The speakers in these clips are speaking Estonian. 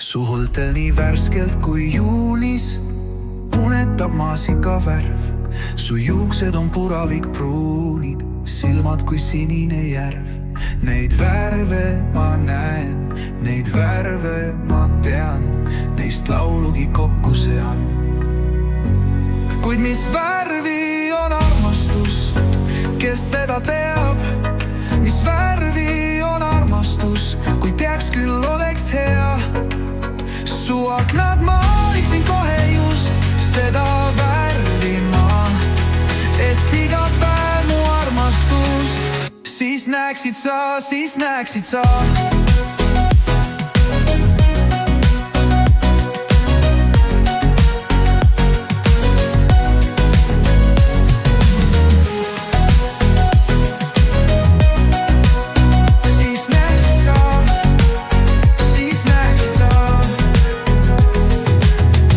Su huultel nii värskelt kui juunis unetab maasika värv. Su juuksed on puravikpruunid, silmad kui sinine järv. Neid värve ma näen, neid värve ma tean, neist laulugi kokku sean. Kuid mis värvi on armastus, kes seda teab? Mis värvi on armastus, kui teaks küll oleks hea. Su aknad maaliksin kohe just seda värvi ma, et iga päev mu armastus. Siis näeksid sa.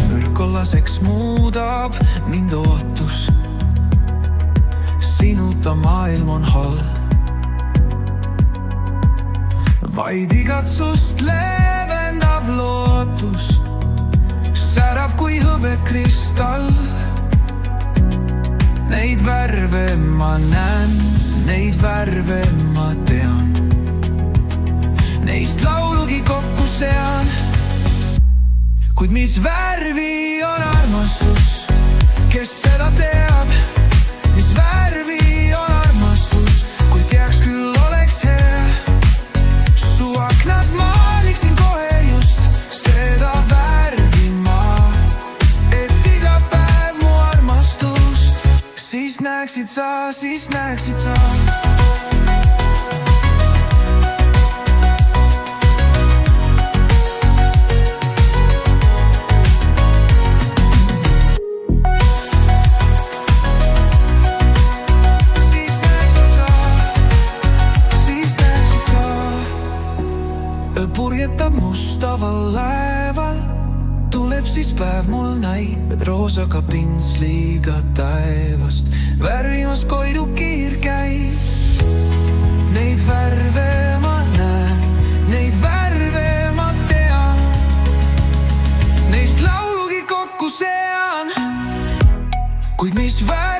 Mürkollaseks muudab mind ootus, sinuta maailm on hall. Vaid igatsust leevendav lootus särab kui hõbekristall. Neid värve ma näen, neid värve ma tean, neist laulugi kokku sean. Kuid mis värvi on armastus, kes seda teab? Mis värvi on armastus, kui teaks küll oleks hea. Su aknad maaliksin kohe just seda värvi ma, et iga päev mu armastust. Siis näeksid sa. Purjetab mustaval laeval, tuleb siis päev mul näib, et roosaga pintsliga taevast värvimas Koidu kiir käib. Neid värve ma näen, neid värve ma tean, neist laulugi kokku sean. Kuid mis värve